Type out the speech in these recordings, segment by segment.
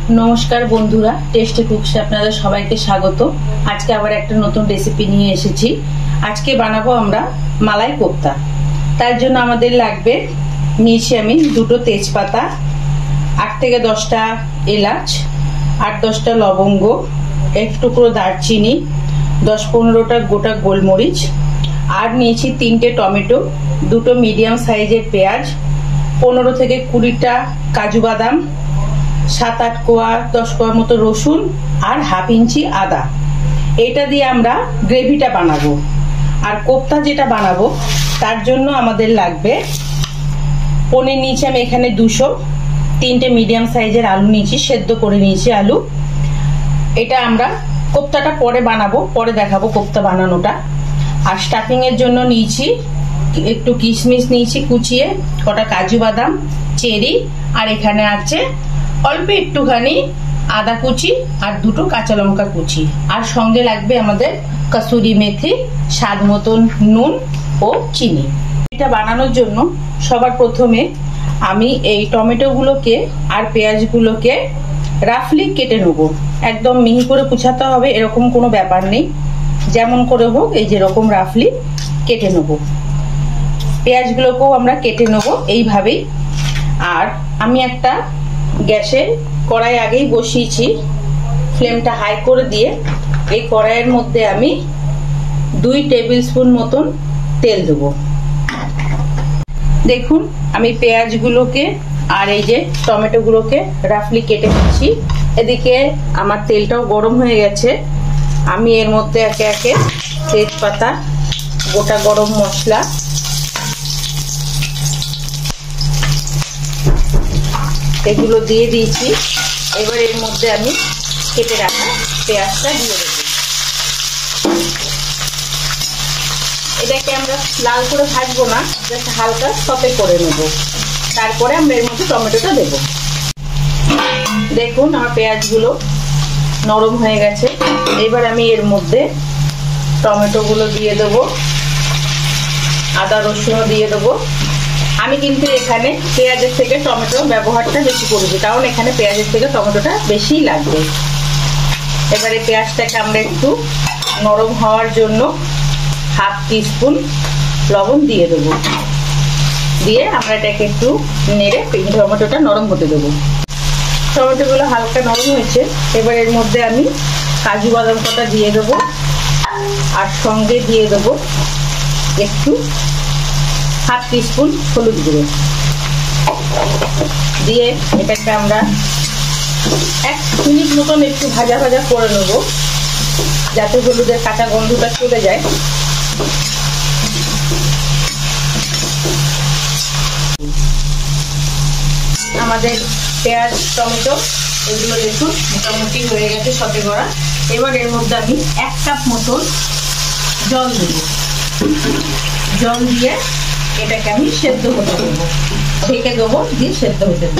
নমস্কার বন্ধুরা, টেস্টি কুকসে আপনাদের সবাইকে স্বাগত। আজকে আবার একটা নতুন রেসিপি নিয়ে এসেছি। আজকে বানাবো আমরা মালাই কোপ্তা। তার জন্য আমাদের লাগবে, নিয়েছি আমি দুটো তেজপাতা, 8 থেকে 10টা এলাচ, 8-10টা লবঙ্গ, এক টুকরো দারচিনি, 10-15টা গোটা গোলমরিচ, আর নিয়েছি 3টে টমেটো, দুটো মিডিয়াম সাইজের পেঁয়াজ, 15 থেকে 20টা কাজু বাদাম, 7-8 কোয়া 10 কোয়া মতো রসুন, আর হাফ ইঞ্চি আদা। এটা দিয়ে আমরা গ্রেভিটা বানাবো। আর কোপ্তা যেটা বানাবো তার জন্য আমাদের লাগবে পনির নিয়েছি আমি এখানে 200, 3টে মিডিয়াম সাইজের আলু নিয়েছি, সেদ্ধ করে নিয়েছি আলু। এটা আমরা কোপ্তাটা পরে বানাবো, পরে দেখাবো কোপ্তা বানানোটা। আর স্টাফিং এর জন্য নিয়েছি একটু কিশমিশ নিয়েছি কুচিয়ে, কটা কাজু বাদাম, চেরি, আর এখানে আছে অল্প একটুখানি আদা কুচি আর 2টো কাঁচা লঙ্কা কুচি। আর সঙ্গে লাগবে আমাদের কসুরি মেথি, স্বাদ মতন নুন ও চিনি। এটা বানানোর জন্য সবার প্রথমে আমি এই টমেটোগুলোকে আর পেঁয়াজগুলোকে রাফলি কেটে নেব। একদম মিহি করে কুচাতে হবে এরকম কোনো ব্যাপার নেই, যেমন করে হোক এই যেরকম রাফলি কেটে নেব। পেঁয়াজগুলোকেও আমরা কেটে নেব এইভাবেই। আর আমি একটা গ্যাসে কড়াই আগেই বসিয়েছি, ফ্লেমটা হাই করে দিয়ে এই কড়াইয়ের মধ্যে আমি 2 টেবিল স্পুন মতন তেল দেব। দেখুন আমি পেঁয়াজগুলোকে আর এই যে টমেটোগুলোকে রাফলি কেটে নিচ্ছি। এদিকে আমার তেলটাও গরম হয়ে গেছে। আমি এর মধ্যে একে একে তেজপাতা, গোটা গরম মশলা, এগুলো দিয়ে দিয়েছি। এবার এর মধ্যে আমি কেটে রাখা পেঁয়াজটা দিয়ে দেবো। এটাকে আমরা লাল করে ভাজবো না, জাস্ট হালকা সতে করে নেব। তারপরে আমরা এর মধ্যে টমেটোটা দেব। দেখুন আমার পেঁয়াজগুলো নরম হয়ে গেছে। এবার আমি এর মধ্যে টমেটোগুলো দিয়ে দেবো, আদা রসুনও দিয়ে দেবো। আমি কিন্তু এখানে পেঁয়াজের থেকে টমেটো ব্যবহারটা বেশি করছি, কারণ এখানে পেঁয়াজের থেকে টমেটোটা বেশি লাগবে। এবারে পেঁয়াজটাকে আমরা একটু নরম হওয়ার জন্য হাফ টিস্পুন লবণ দিয়ে দেবো। দিয়ে আমরা এটাকে একটু নেড়ে টমেটোটা নরম হতে দেবো। টমেটোগুলো হালকা নরম হয়েছে। এবার এর মধ্যে আমি কাজু বাদাম কটা দিয়ে দেবো, আর সঙ্গে দিয়ে দেবো একটু হাফ টিস্পুন হলুদ গুঁড়ো। দিয়ে এটাকে আমরা 1 মিনিট মতন একটু ভাজা ভাজা করে নেব, যাতে হলুদের কাঁচা গন্ধটা চলে যায়। আমাদের পেঁয়াজ টমেটো এগুলো দেখুন মোটামুটি হয়ে গেছে সতে করা। এবার এর মধ্যে আমি 1 কাপ মতন জল দেব। জল দিয়ে এটাকে আমি সেদ্ধ হতে দেবো, ঢেকে দেবো, দিয়ে সেদ্ধ হতে দেবো।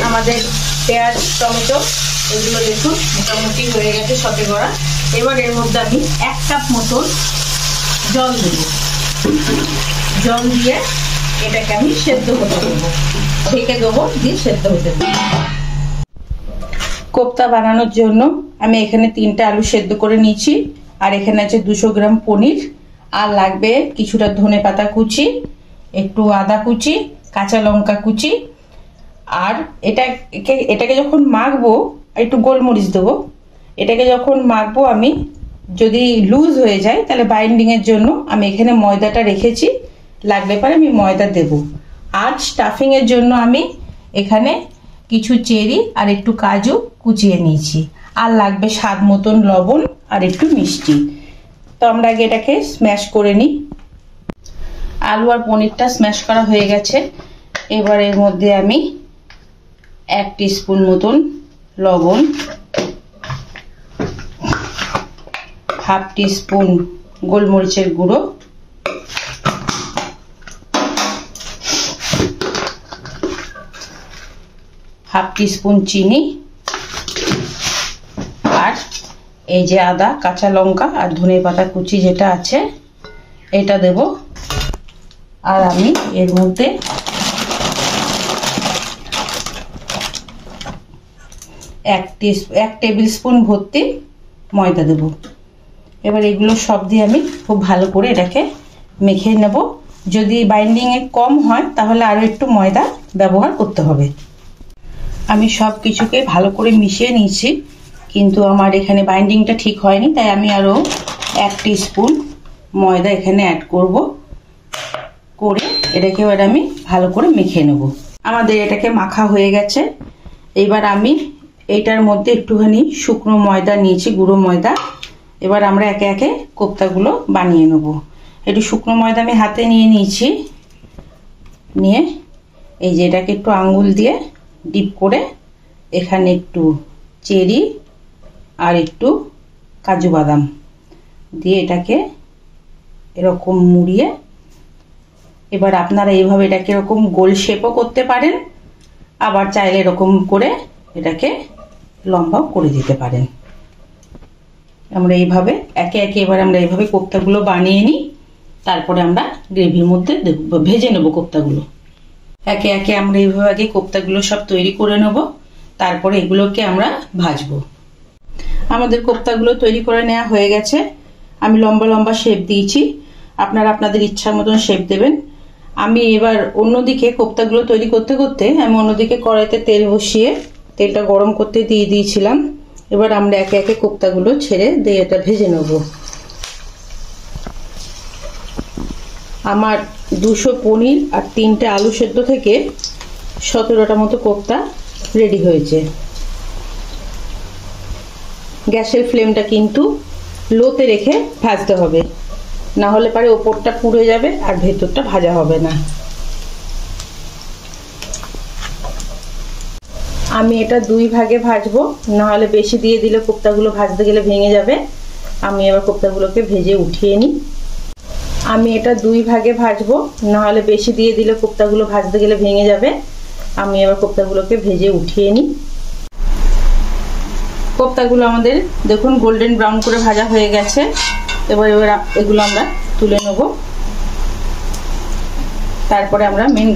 আমাদের পেঁয়াজ টমেটো এগুলো দেখুন মোটামুটি হয়ে গেছে সতে করা। এবার এর মধ্যে আমি 1 কাপ মতন জল দেব। জল দিয়ে এটাকে আমি সেদ্ধ হতে দেবো, ঢেকে দেবো, দিয়ে সেদ্ধ হতে দেবো। কোপ্তা বানানোর জন্য আমি এখানে 3টা আলু সেদ্ধ করে নিয়েছি। আর এখানে আছে 200 গ্রাম পনির, আর লাগবে কিছুটা ধনেপাতা কুচি, একটু আদা কুচি, কাঁচা লঙ্কা কুচি। আর এটাকে যখন মাখবো একটু গোলমরিচ দেবো। এটাকে যখন মাখবো আমি, যদি লুজ হয়ে যায় তাহলে বাইন্ডিং এর জন্য আমি এখানে ময়দাটা রেখেছি, লাগলে পরে আমি ময়দা দেব। আর স্টাফিং এর জন্য আমি এখানে কিছু চেরি আর একটু কাজু কুচিয়ে নিয়েছি। আর লাগবে স্বাদ মতন লবণ আর একটু মিষ্টি। তো আমরা আগে এটাকে স্ম্যাশ করে নিই। আলু আর পনিরটা স্ম্যাশ করা হয়ে গেছে। এবার এর মধ্যে আমি 1 টিস্পুন মতন লবণ, হাফ টিস্পুন গোলমরিচের গুঁড়ো, হাফ টিস্পুন চিনি, আর এই যে আদা, কাঁচা লঙ্কা আর ধনেপাতা কুচি যেটা আছে এটা দেব। আর আমি এর মধ্যে এক টেবিল স্পুন ভর্তি ময়দা দেব। এবার এগুলো সব দিয়ে আমি খুব ভালো করে এটাকে মেখে নেব। যদি বাইন্ডিংয়ে কম হয় তাহলে আরও একটু ময়দা ব্যবহার করতে হবে। আমি সব কিছুকে ভালো করে মিশিয়ে নিয়েছি, কিন্তু আমার এখানে বাইন্ডিংটা ঠিক হয়নি, তাই আমি আরও 1 টিস্পুন ময়দা এখানে অ্যাড করব। করে এটাকে এবার আমি ভালো করে মেখে নেব। আমাদের এটাকে মাখা হয়ে গেছে। এবার আমি এইটার মধ্যে একটুখানি শুকনো ময়দা নিয়েছি, গুঁড়ো ময়দা। এবার আমরা একে একে কোপ্তাগুলো বানিয়ে নেব। একটু শুকনো ময়দা আমি হাতে নিয়ে নিয়েছি, নিয়ে এই যে এটাকে একটু আঙ্গুল দিয়ে ডিপ করে এখানে একটু চেরি আর একটু কাজু বাদাম দিয়ে এটাকে এরকম মুড়িয়ে, এবার আপনারা এইভাবে এটাকে এরকম গোল শেপও করতে পারেন, আবার চাইলে এরকম করে এটাকে লম্বাও করে দিতে পারেন। আমরা এইভাবে একে একে এবার আমরা এইভাবে কোপ্তাগুলো বানিয়ে নিই, তারপরে আমরা গ্রেভির মধ্যে ভেজে নেব কোপ্তাগুলো। একে একে আমরা এইভাবে আগে কোপ্তাগুলো সব তৈরি করে নেব, তারপরে এগুলোকে আমরা ভাজবো। আমাদের কোপ্তাগুলো তৈরি করে নেওয়া হয়ে গেছে। আমি লম্বা লম্বা শেপ দিয়েছি, আপনারা আপনাদের ইচ্ছা মতন শেপ দেবেন। আমি এবার অন্যদিকে কোপ্তাগুলো তৈরি করতে করতে আমি অন্যদিকে কড়াইতে তেল বসিয়ে তেলটা গরম করতে দিয়ে দিয়েছিলাম। এবার আমরা একে একে কোপ্তাগুলো ছেড়ে দিয়ে এটা ভেজে নেব। আমার 200 পনির আর 3টে আলু সেদ্ধ থেকে 17টা মতো কোপ্তা রেডি হয়েছে। গ্যাসের ফ্লেমটা কিন্তু লোতে রেখে ভাজতে হবে, না হলে পরে ওপরটা পুড়ে যাবে আর ভেতরটা ভাজা হবে না। আমি এটা 2 ভাগে ভাজবো, না হলে বেশি দিয়ে দিলে কোপ্তাগুলো ভাজতে গেলে ভেঙে যাবে। আমি এবার কোপ্তাগুলোকে ভেজে উঠিয়ে নিই। আমি এটা 2 ভাগে ভাজবো, না হলে বেশি দিয়ে দিলে কোপ্তাগুলো ভাজতে গেলে ভেঙে যাবে। আমি এবার কোপ্তাগুলোকে ভেজে উঠিয়ে নিই। কোপ্তাগুলো আমাদের দেখুন গোল্ডেন ব্রাউন করে ভাজা হয়ে গেছে। এবার এগুলো আমরা তুলে নেব। তারপরে আমরা মেন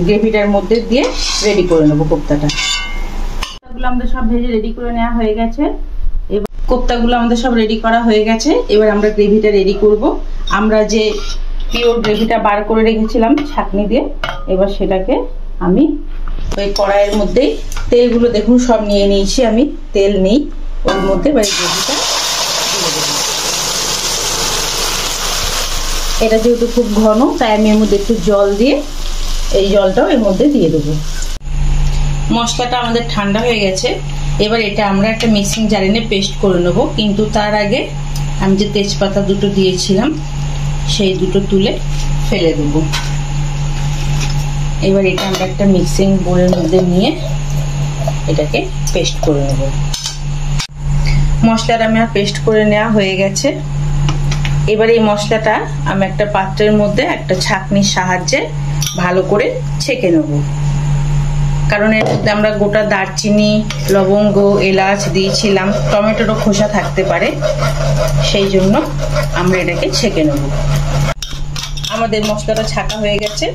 গ্রেভিটার মধ্যে দিয়ে রেডি করে নেব কোপ্তাটা। কোপ্তাগুলো আমাদের সব ভেজে রেডি করে নেওয়া হয়ে গেছে। এবার কোপ্তাগুলো আমাদের সব রেডি করা হয়ে গেছে। এবার আমরা গ্রেভিটা রেডি করব। আমরা যে পিওর গ্রেভিটা বার করে রেখেছিলাম ছাঁকনি দিয়ে, এবার সেটাকে আমি ওই কড়াইয়ের মধ্যেই, তেলগুলো দেখুন সব নিয়ে নিয়েছি আমি, তেল নেই ওর মধ্যে। এবার গ্রেভিটা দিয়ে দেবো। এটা যেহেতু খুব ঘন, তাই আমি এর মধ্যে একটু জল দিয়ে এই জলটাও এর মধ্যে দিয়ে দেবো। মশলাটা আমাদের ঠান্ডা হয়ে গেছে। এবার এটা আমরা একটা মিক্সিং জারে নিয়ে পেস্ট করে নেবো, কিন্তু তার আগে আমি যে তেজপাতা 2টো দিয়েছিলাম সেই 2টো তুলে ফেলে দেবো। এবার এটা আমরা একটা মিক্সিং বোলের মধ্যে নিয়ে এটাকে পেস্ট করে নেব। মশলাটা আমার পেস্ট করে নেওয়া হয়ে গেছে। এবার এই মশলাটা আমি একটা পাত্রের মধ্যে একটা ছাঁকনির সাহায্যে ভালো করে ছেঁকে নেব, কারণ এর মধ্যে আমরা গোটা দারচিনি, লবঙ্গ, এলাচ দিয়েছিলাম, টমেটোরও খোসা থাকতে পারে, সেই জন্য আমরা এটাকে ছেঁকে নেব। আমাদের মশলাটা ছাঁকা হয়ে গেছে।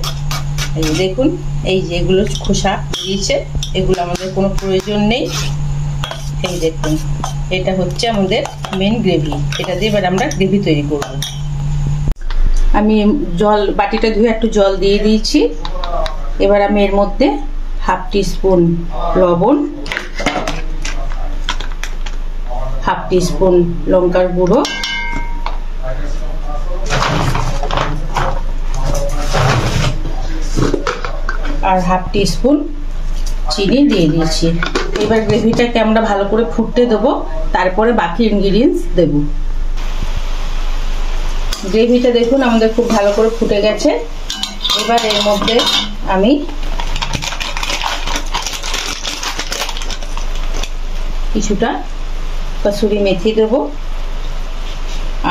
এই দেখুন, এই যে এগুলো খোসা দিয়েছে, এগুলো আমাদের কোনো প্রয়োজন নেই। এই দেখুন, এটা হচ্ছে আমাদের মেন গ্রেভি। এটা দিয়ে এবার আমরা গ্রেভি তৈরি করব। আমি বাটিটা ধুয়ে একটু জল দিয়ে দিয়েছি। এবার আমি এর মধ্যে 1/2 টিস্পুন লবণ, 1/2 টিস্পুন লঙ্কার গুঁড়ো, আর 1/2 টিস্পুন চিনি দিয়ে দিয়েছি। এবার গ্রেভিটাকে আমরা ভালো করে ফুটতে দেবো, তারপরে বাকি ইনগ্রিডিয়েন্টস দেব। গ্রেভিটা দেখুন আমাদের খুব ভালো করে ফুটে গেছে। এবার এর মধ্যে আমি কিছুটা কসুরি মেথি দেবো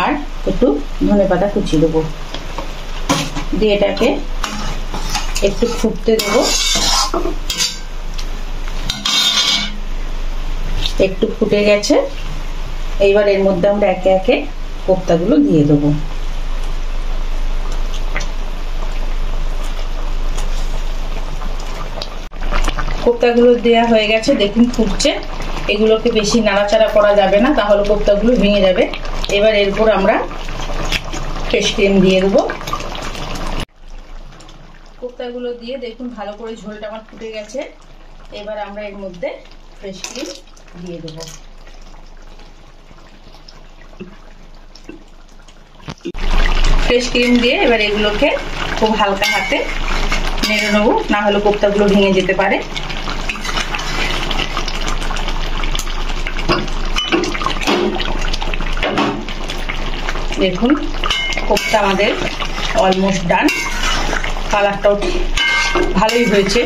আর একটু ধনেপাতা কুচি দেবো, দিয়ে এটাকে একটু ফুটতে দেবো। একটু ফুটে গেছে। এইবার এর মধ্যে আমরা একে একে কোপ্তাগুলো দিয়ে দেবো। কোপ্তাগুলো দেওয়া হয়ে গেছে, দেখুন ফুটছে। এগুলোকে বেশি নাড়াচাড়া করা যাবে না, তাহলে কোপ্তাগুলো ভেঙে যাবে। এবার এরপর আমরা ফ্রেশ ক্রিম দিয়ে দেবো। কোপ্তাগুলো দিয়ে দেখুন ভালো করে ঝোলটা আমার ফুটে গেছে। এবার আমরা এর মধ্যে ফ্রেশ ক্রিম দিয়ে দেবো। ফ্রেশ ক্রিম দিয়ে এবার এগুলোকে খুব হালকা হাতে নেড়ে নেবো, না হলে কোপ্তাগুলো ভেঙে যেতে পারে। দেখুন কোপ্তা আমাদের অলমোস্ট ডান। কালারটাও ভালোই হয়েছে।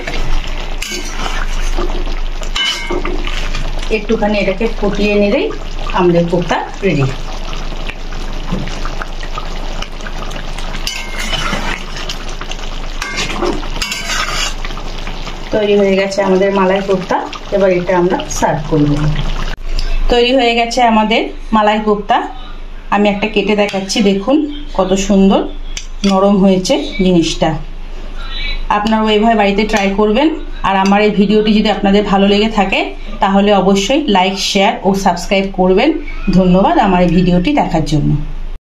একটুখানি এটাকে ফুটিয়ে নিলেই আমাদের কোপ্তা রেডি। তৈরি হয়ে গেছে আমাদের মালাই কোপ্তা। এবার এটা আমরা সার্ভ করব। তৈরি হয়ে গেছে আমাদের মালাই কোপ্তা। আমি একটা কেটে দেখাচ্ছি, দেখুন কত সুন্দর নরম হয়েছে জিনিসটা। আপনারাও এইভাবে বাড়িতে ট্রাই করবেন। আর আমার এই ভিডিওটি যদি আপনাদের ভালো লেগে থাকে তাহলে অবশ্যই লাইক, শেয়ার ও সাবস্ক্রাইব করবেন। ধন্যবাদ আমার এই ভিডিওটি দেখার জন্য।